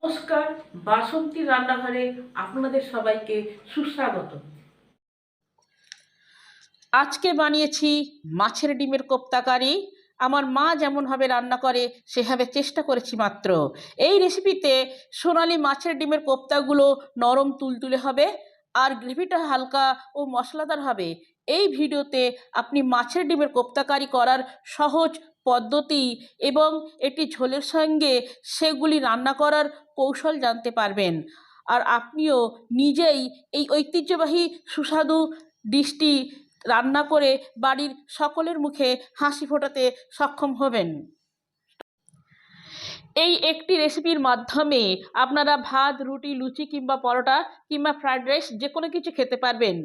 নমস্কার, বাসন্তী রান্নাঘরে আপনাদের সবাইকে সুস্বাগত। আজকে বানিয়েছি মাছের ডিমের কোপ্তা কারি। আমার মা যেমনভাবে রান্না করে সেভাবে চেষ্টা করেছি মাত্র। এই রেসিপিতে সোনালি মাছের ডিমের কোপ্তাগুলো নরম তুলতুলে হবে আর গ্রেভিটা হালকা ও মশলাদার হবে। এই ভিডিওতে আপনি মাছের ডিমের কোপ্তা কারি করার সহজ পদ্ধতি এবং এটি ঝোলের সঙ্গে সেগুলি রান্না করার কৌশল জানতে পারবেন। আর আপনিও নিজেই এই ঐতিহ্যবাহী সুস্বাদু ডিশটি রান্না করে বাড়ির সকলের মুখে হাসি ফোটাতে সক্ষম হবেন। এই একটি রেসিপির মাধ্যমে আপনারা ভাত, রুটি, লুচি কিংবা পরোটা কিংবা ফ্রাইড রাইস যে কোনো কিছু খেতে পারবেন।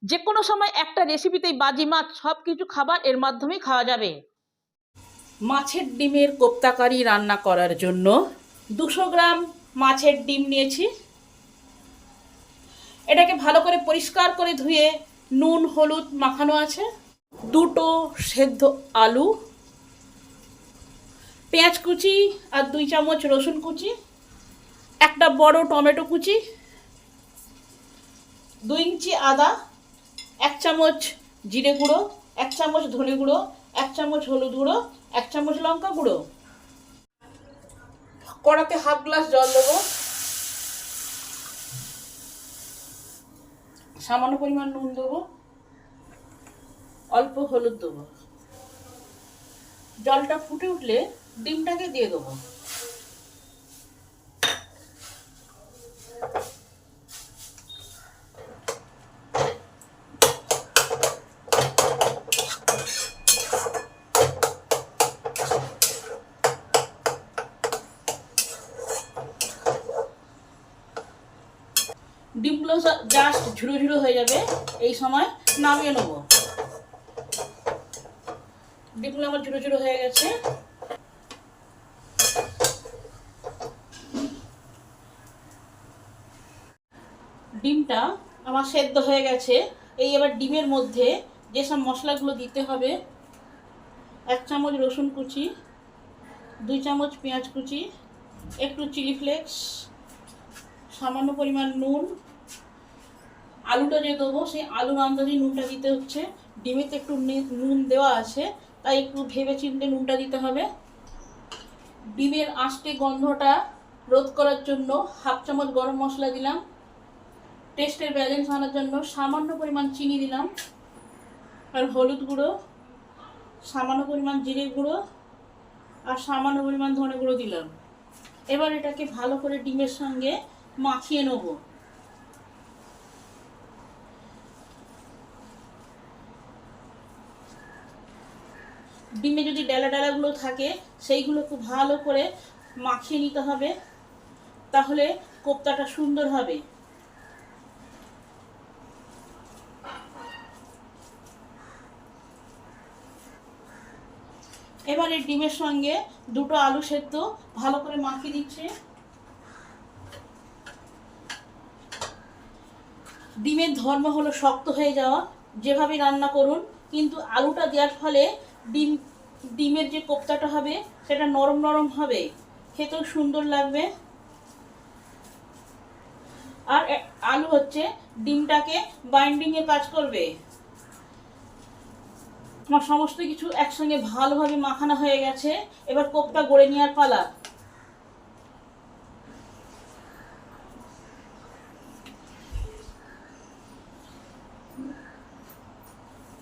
যে কোনো সময় একটা রেসিপিতেই বাজিমাত সব কিছু খাবার এর মাধ্যমেই খাওয়া যাবে। মাছের ডিমের কোপ্তা কারি রান্না করার জন্য 200 গ্রাম মাছের ডিম নিয়েছি। এটাকে ভালো করে পরিষ্কার করে ধুয়ে নুন হলুদ মাখানো আছে। 2টো সেদ্ধ আলু, পেঁয়াজ কুচি আর 2 চামচ রসুন কুচি, একটা বড় টমেটো কুচি, 2 ইঞ্চি আদা, 1 চামচ জিরে গুঁড়ো, 1 চামচ ধনে গুঁড়ো, 1 চামচ হলুদ গুঁড়ো, 1 চামচ লঙ্কা গুঁড়ো। কড়াতে হাফ গ্লাস জল দেবো, সামান্য পরিমাণ নুন দেবো, অল্প হলুদ দেবো। জলটা ফুটে উঠলে ডিমটাকে দিয়ে দেবো। ডিমগুলো জাস্ট ঝুড়ো ঝুড়ো হয়ে যাবে, এই সময় নামিয়ে নেব। ডিমগুলো আমার ঝুড়ো ঝুড়ো হয়ে গেছে। ডিমটা আমার সেদ্ধ হয়ে গেছে। এই এবার ডিমের মধ্যে যেসব মশলাগুলো দিতে হবে: 1 চামচ রসুন কুচি, 2 চামচ পেঁয়াজ কুচি, একটু চিলি ফ্লেক্স, সামান্য পরিমাণ নুন। আলুটা যে দেবো সেই আলুর আন্দাজে নুনটা দিতে হচ্ছে। ডিমেতে একটু নুন দেওয়া আছে, তাই একটু ভেবে চিন্তে নুনটা দিতে হবে। ডিমের আঁশটে গন্ধটা রোধ করার জন্য হাফ চামচ গরম মশলা দিলাম। টেস্টের ব্যালেন্স আনার জন্য সামান্য পরিমাণ চিনি দিলাম, আর হলুদ গুঁড়ো, সামান্য পরিমাণ জিরে গুঁড়ো আর সামান্য পরিমাণ ধনে গুঁড়ো দিলাম। এবার এটাকে ভালো করে ডিমের সঙ্গে মাখিয়ে নেব। ডিমে যদি ডালা ডালাগুলো থাকে সেইগুলো খুব ভালো করে মাখিয়ে নিতে হবে, তাহলে কোপ্তাটা সুন্দর হবে। এবার এই ডিমের সঙ্গে 2টো আলু সেদ্ধ ভালো করে মাখিয়ে দিচ্ছে। ডিমের ধর্ম হলো শক্ত হয়ে যাওয়া, যেভাবে রান্না করুন, কিন্তু আলুটা দেওয়ার ফলে ডিমের যে কোপ্তাটা হবে সেটা নরম নরম হবে, খেতেও সুন্দর লাগবে। আর আলু হচ্ছে ডিমটাকে বাইন্ডিংয়ে কাজ করবে। আমার সমস্ত কিছু একসঙ্গে ভালোভাবে মাখানো হয়ে গেছে। এবার কোপ্তা গড়ে নেওয়ার পালা।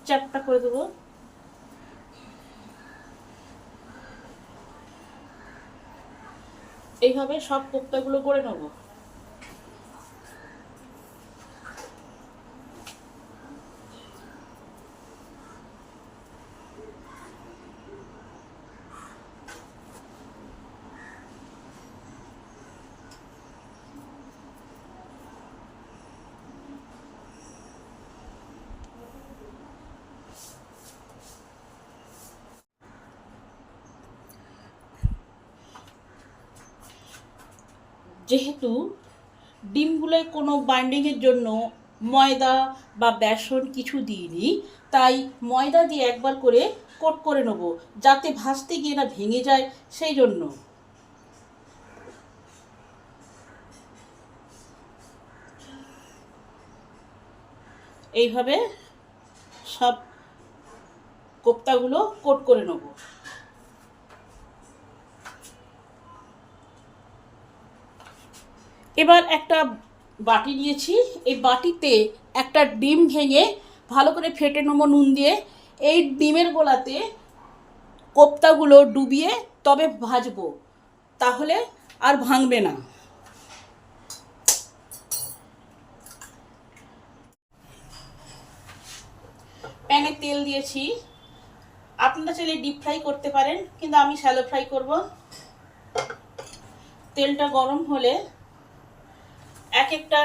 চ্যাপটা করে দেবো। এইভাবে সব কোপ্তাগুলো গড়ে নেবো। যেহেতু ডিমগুলোয় কোনো বাইন্ডিংয়ের জন্য ময়দা বা বেসন কিছু দিইনি, তাই ময়দা দিয়ে একবার করে কোট করে নেব, যাতে ভাজতে গিয়ে না ভেঙে যায়, সেই জন্য। এইভাবে সব কোপ্তাগুলো কোট করে নেব। এবার একটা বাটি নিয়েছি, এই বাটিতে একটা ডিম ভেঙে ভালো করে ফেটে নেবো নুন দিয়ে। এই ডিমের গোলাতে কোপ্তাগুলো ডুবিয়ে তবে ভাজবো, তাহলে আর ভাঙবে না। প্যানে তেল দিয়েছি, আপনারা চাইলে ডিপ ফ্রাই করতে পারেন, কিন্তু আমি শ্যালো ফ্রাই করব। তেলটা গরম হলে এক একটা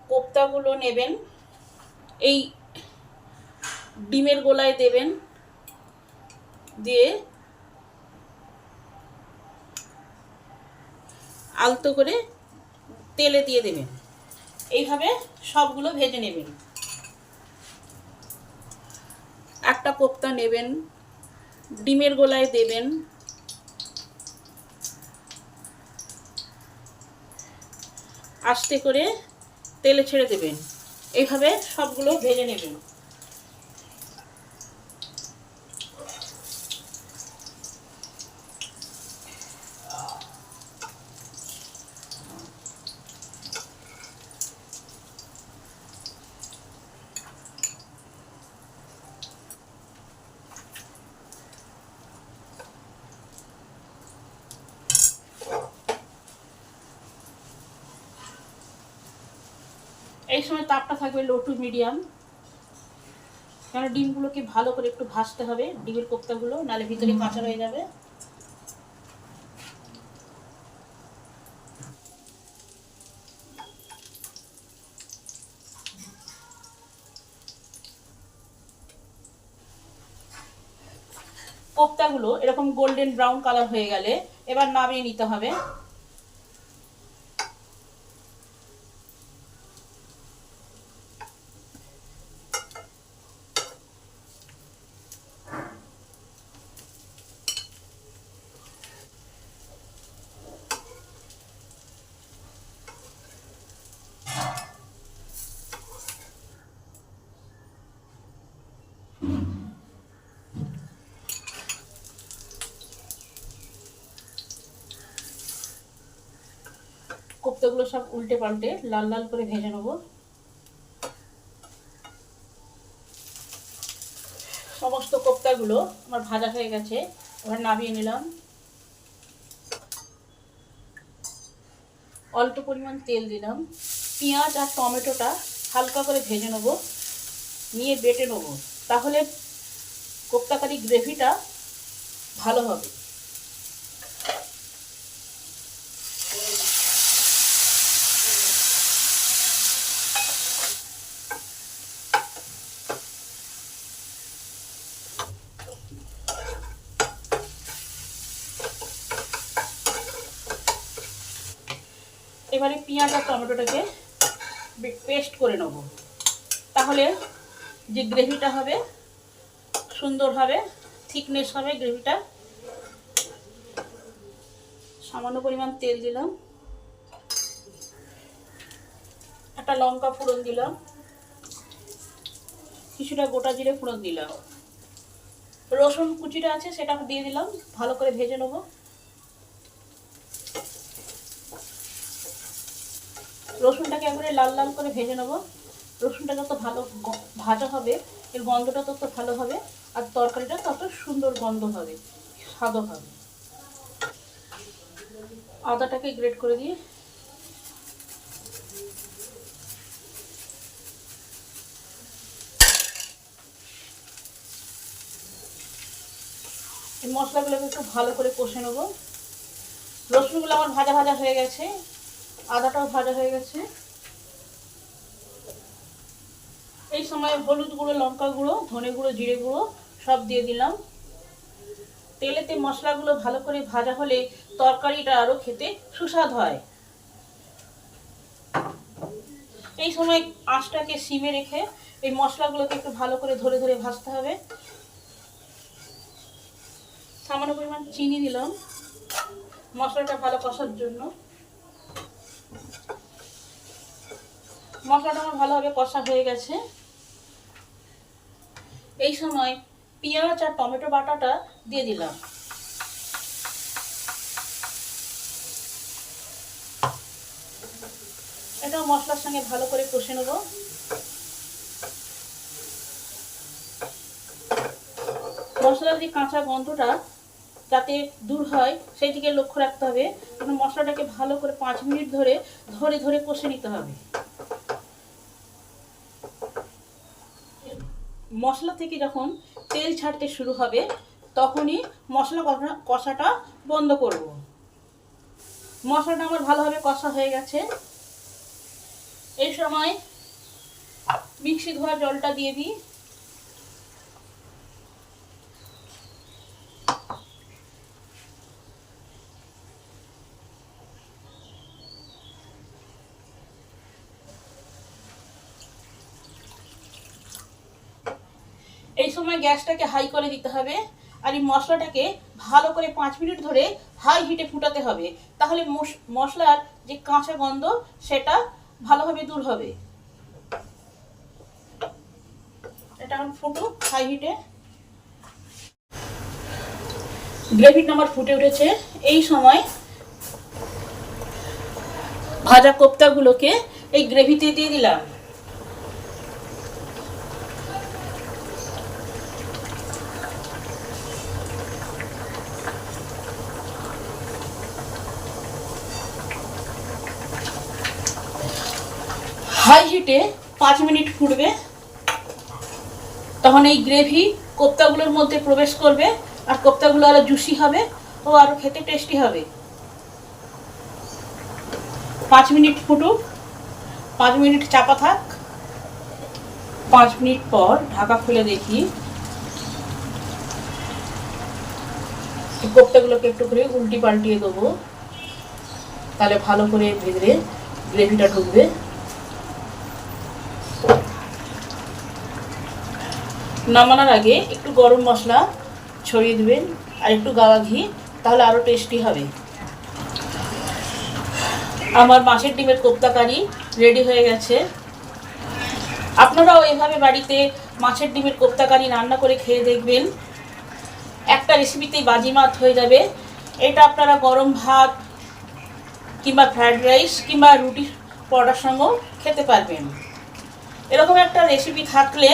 কোপ্তাগুলো নেবেন, এই ডিমের গোলায় দেবেন, দিয়ে আলতো করে তেলে দিয়ে দেবেন। এইভাবে সবগুলো ভেজে নেবেন। একটা কোপ্তা নেবেন, ডিমের গোলায় দেবেন, আস্তে করে তেলে ছেড়ে দেবেন। এইভাবে সবগুলো ভেজে নেবেন। এই সময় তাপটা থাকবে লো টু মিডিয়াম, কারণ ডিমগুলোকে ভালো করে একটু ভাজতে হবে, ডিমের কোপ্তাগুলো, নাহলে ভিতরে কাঁচা হয়ে যাবে। কোপ্তাগুলো এরকম গোল্ডেন ব্রাউন কালার হয়ে গেলে এবার নামিয়ে নিতে হবে। কোপ্তাগুলো সব উল্টে পাল্টে লাল লাল করে ভেজে নেব। সমস্ত কোপ্তাগুলো আমার ভাজা হয়ে গেছে, এবার নামিয়ে নিলাম। অল্প পরিমাণ তেল দিলাম, পেঁয়াজ আর টমেটোটা হালকা করে ভেজে নেব, নিয়ে বেটে নেব, তাহলে কোপ্তা কারি গ্রেভিটা ভালো হবে। এবারে পেঁয়াজ আর টমেটোটাকে পেস্ট করে নেব, তাহলে যে গ্রেভিটা হবে সুন্দর হবে, থিকনেস হবে গ্রেভিটা। সামান্য পরিমাণ তেল দিলাম, একটা লঙ্কা ফোড়ন দিলাম, কিছুটা গোটা জিরে ফোড়ন দিলাম, রসুন কুচিটা আছে সেটা দিয়ে দিলাম, ভালো করে ভেজে নেব। রসুনটাকে একবারে লাল লাল করে ভেজে নেব। রসুনটা যত ভালো ভাজা হবে এর গন্ধটা তত ভালো হবে, আর তরকারিটা তত সুন্দর গন্ধ হবে, স্বাদ হবে। আদাটাকে গ্রেট করে দিয়ে এই মশলাগুলোকে একটু ভালো করে কষে নেব। রসুনগুলো আমার ভাজা ভাজা হয়ে গেছে, আদাটাও ভাজা হয়ে গেছে। এই সময় হলুদ গুঁড়ো, লঙ্কা গুঁড়ো, ধনে গুঁড়ো, জিরে গুঁড়ো সব দিয়ে দিলাম। তেলেতে মশলাগুলো ভালো করে ভাজা হলে তরকারিটা আরও খেতে সুস্বাদ হয়। এই সময় আঁচটাকে সিমে রেখে এই মশলাগুলোকে একটু ভালো করে ধরে ধরে ভাজতে হবে। সামান্য পরিমাণ চিনি দিলাম মশলাটা ভালো কষার জন্য। মশলাটা আমার ভালোভাবে কষা হয়ে গেছে, এই সময় পেঁয়াজ আর টমেটো বাটাটা দিয়ে দিলাম। এটা মশলার সঙ্গে ভালো করে কষে নেব। মশলার যে কাঁচা গন্ধটা যাতে দূর হয় সেই দিকে লক্ষ্য রাখতে হবে। কারণ মশলাটাকে ভালো করে 5 মিনিট ধরে ধরে ধরে কষে নিতে হবে। মশলা থেকে যখন তেল ছাড়তে শুরু হবে তখনই মশলা কষাটা বন্ধ করব। মশলাটা আমার ভালোভাবে কষা হয়ে গেছে। এই সময় মিক্সি ধোয়া জলটা দিয়ে দিই। এই সময় গ্যাসটাকে হাই করে দিতে হবে আর এই মশলাটাকে ভালো করে 5 মিনিট ধরে হাই হিটে ফুটাতে হবে। তাহলে মশলার যে কাঁচা গন্ধ সেটা ভালোভাবে দূর হবে। এটা এখন ফুটুক হাই হিটে। গ্রেভিটা আমার ফুটে উঠেছে। এই সময় ভাজা কোপ্তাগুলোকে এই গ্রেভিতে দিয়ে দিলাম। হাই হিটে 5 মিনিট ফুটবে। তখন এই গ্রেভি কোপ্তাগুলোর মধ্যে প্রবেশ করবে আর কোপ্তাগুলো আরো জুসি হবে ও আরো খেতে টেস্টি হবে। 5 মিনিট ফুটুক। 5 মিনিট চাপা থাক। 5 মিনিট পর ঢাকা খুলে দেখি। কোপ্তাগুলোকে একটু করে উল্টি পাল্টিয়ে দেবো, তাহলে ভালো করে ভেতরে গ্রেভিটা ঢুকবে। নামানোর আগে একটু গরম মশলা ছড়িয়ে দেবেন আর একটু গাওয়া ঘি, তাহলে আরও টেস্টি হবে। আমার মাছের ডিমের কোপ্তা কারি রেডি হয়ে গেছে। আপনারাও এভাবে বাড়িতে মাছের ডিমের কোপ্তা কারি রান্না করে খেয়ে দেখবেন। একটা রেসিপিতেই বাজিমাত হয়ে যাবে। এটা আপনারা গরম ভাত কিংবা ফ্রাইড রাইস কিংবা রুটি পরোটার সঙ্গেও খেতে পারবেন। এরকম একটা রেসিপি থাকলে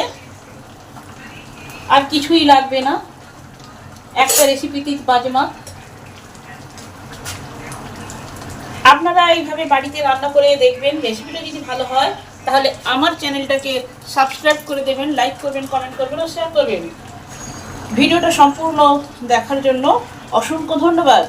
আর কিছুই লাগবে না, একটা রেসিপিতেই বাজিমাত। আপনারা এইভাবে বাড়িতে রান্না করে দেখবেন। রেসিপিটা যদি ভালো হয় তাহলে আমার চ্যানেলটাকে সাবস্ক্রাইব করে দেবেন, লাইক করবেন, কমেন্ট করবেন ও শেয়ার করবেন। ভিডিওটা সম্পূর্ণ দেখার জন্য অসংখ্য ধন্যবাদ।